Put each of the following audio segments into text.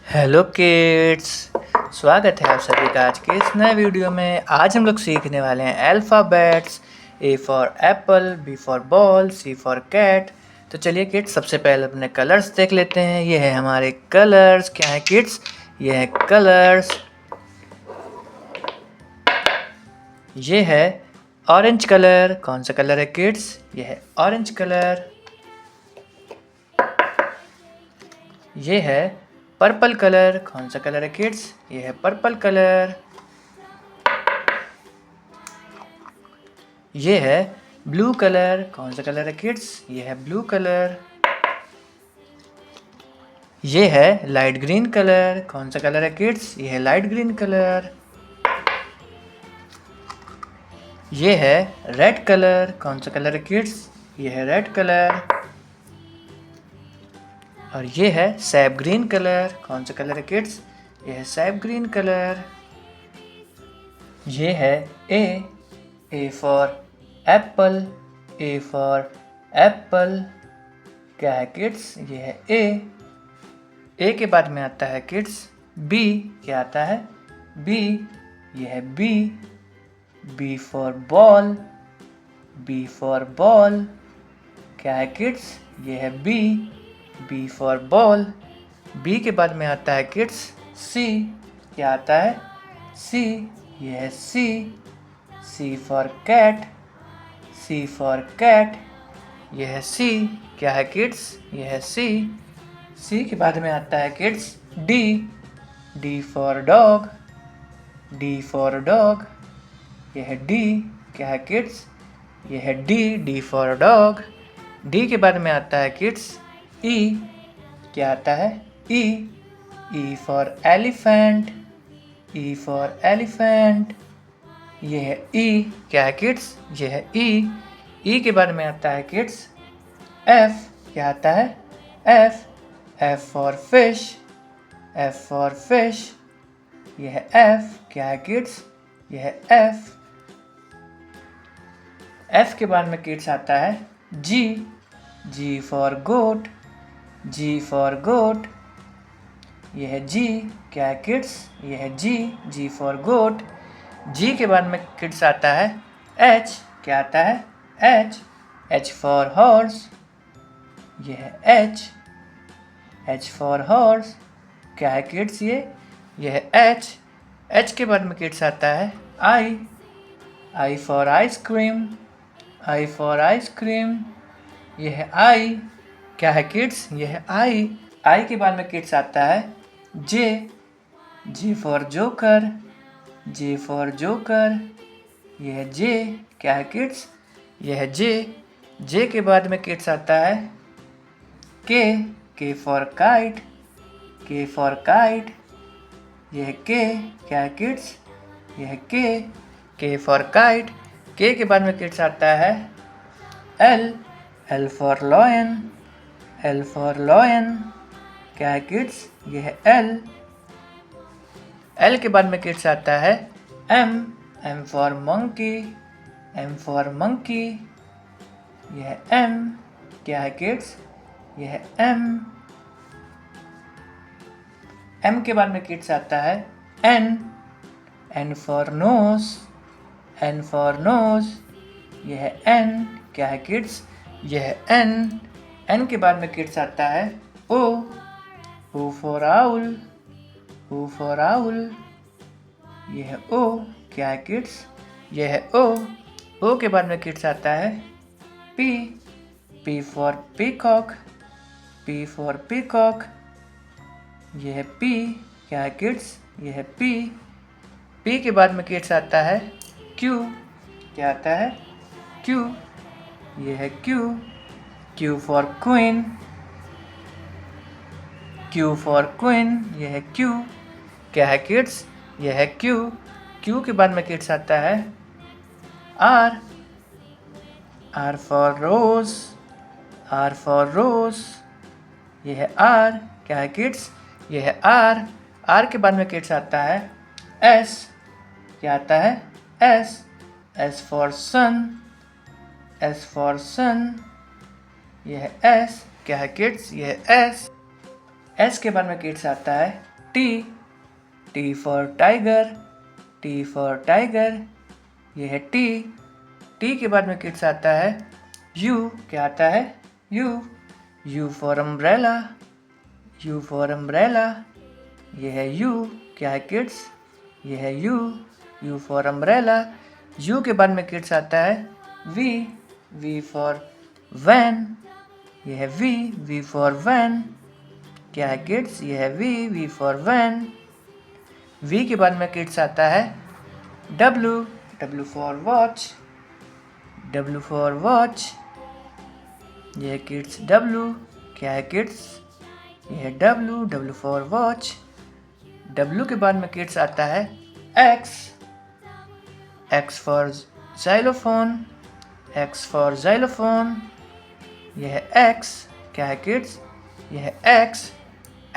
Hello kids. स्वागत है आप सभी का आज के इस नए वीडियो में। आज हम लोग सीखने वाले हैं alphabets. A for apple, B for ball, C for cat. तो चलिए किड्स, सबसे पहले अपने कलर्स देख लेते हैं। ये है हमारे कलर्स। क्या है किड्स? ये है कलर्स। ये है ऑरेंज कलर। कौन सा कलर है किड्स? ये है ऑरेंज कलर। ये है पर्पल कलर। कौन सा कलर है किड्स? ये है पर्पल कलर। ये है ब्लू कलर। कौन सा कलर है किड्स? ये है ब्लू कलर। ये है लाइट ग्रीन कलर। कौन सा कलर है किड्स? ये है लाइट ग्रीन कलर। ये है रेड कलर। कौन सा कलर है किड्स? ये है रेड कलर। और ये है सैप ग्रीन कलर। कौन सा कलर है किड्स? ये है सैप ग्रीन कलर। ये है A for Apple. A for Apple. क्या है किड्स? ये है ए के बाद में आता है किड्स बी। क्या आता है? बी। ये है B for ball. B for ball. क्या है किड्स? ये है बी फॉर बॉल। बी के बाद में आता है किड्स सी। क्या आता है? सी। ये है C for cat. C for cat. ये है सी। क्या है किड्स? ये है सी के बाद में आता है kids D for dog. D for dog. ये है डी। क्या है किड्स? ये है डी फॉर डॉग। डी के बाद में आता है किड्स ई। क्या आता है? ई for elephant. E for elephant. ये है ई। क्या है किड्स? ये है ई के बाद में आता है किड्स एफ। क्या आता है? F for fish. F for fish. ये है एफ। क्या है किड्स? ये है एफ के बाद में किड्स आता है जी फॉर गोट। जी फॉर गोट। ये है जी। क्या है किड्स? ये है जी फॉर गोट। जी के बाद में किड्स आता है एच। क्या आता है? H for horse. ये है एच फॉर हॉर्स। क्या है किड्स? ये है एच के बाद में किड्स आता है I for ice cream. I for ice cream. ये है आई। क्या है किड्स? ये है आई के बाद में किड्स आता है जे for joker. J for joker. ये है जे। क्या है किड्स? ये है जे के बाद में किड्स आता है के फॉर काइट। के फॉर काइट। ये है के। क्या है किड्स? ये है के फॉर काइट। के बाद में किड्स आता है L for lion. L for lion. क्या है किड्स? ये है एल के बाद में किड्स आता है M for monkey. M for monkey. ये है एम। क्या है किड्स? ये है एम के बाद में किड्स आता है N for nose. N for nose. ये है एन। क्या है किड्स? ये है एन के बाद में किड्स आता है O for owl. O for owl. ये है ओ। क्या है किड्स? ये है ओ के बाद में किड्स आता है P for peacock. P for peacock. ये है पी। क्या है किड्स? ये है पी के बाद में किड्स आता है क्यू। क्या आता है? क्यू। ये है Q for queen. Q for queen. ये है क्यू। क्या है किड्स? ये है क्यू के बाद में किड्स आता है R for rose. R for rose. ये है आर। क्या है किड्स? ये है आर के बाद में किड्स आता है एस। क्या आता है? S for sun. S for sun. ये है एस। क्या है किड्स? ये है एस के बाद में किड्स आता है T for tiger, T for tiger, ये है टी। टी के बाद में किड्स आता है यू। क्या आता है? You for umbrella, you for umbrella, ये है यू। क्या है किड्स? ये है यू फॉर अम्ब्रेला। यू के बाद में किड्स आता है वी फॉर वैन, ये है वी फॉर वैन। क्या है किड्स? ये है वी फॉर वैन। वी के बाद में किड्स आता है W for watch, W for watch, ये है किड्स डब्लू। क्या है किड्स? ये है डब्लू फॉर वॉच। डब्लू के बाद में किड्स आता है x for xylophone, x for xylophone, ये है एक्स। क्या है किड्स? ये है एक्स।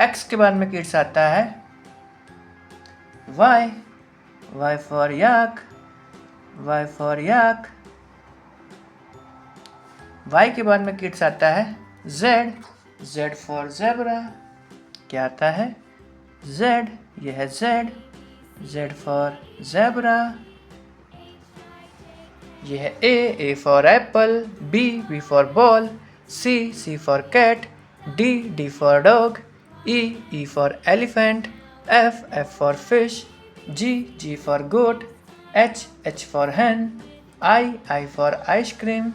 एक्स के बाद में किड्स आता है Y for yak, Y for yak. Y के बाद में किड्स आता है जेड फॉर जेब्रा। क्या आता है? जेड, ये है जेड फॉर जेब्रा। ये है A for apple, B for ball, C for cat, D for dog, E for elephant, F for fish, G for goat, H for hen, I for ice cream,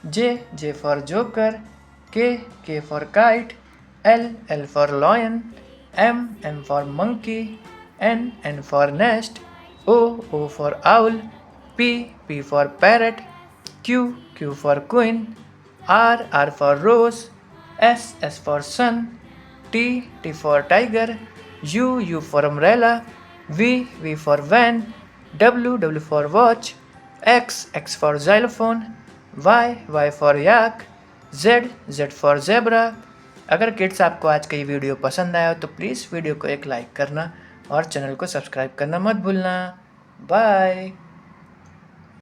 J for joker, K for kite, L for lion, M for monkey, N for nest, O for owl, P for parrot, Q for queen, R for rose, S for sun, T for tiger, U for umbrella, V for van, W for watch, X for xylophone, Y for yak, Z for zebra। अगर kids आपको आज का ये video पसंद आया हो तो please video को एक लाइक करना और चैनल को सब्सक्राइब करना मत भूलना। बाय।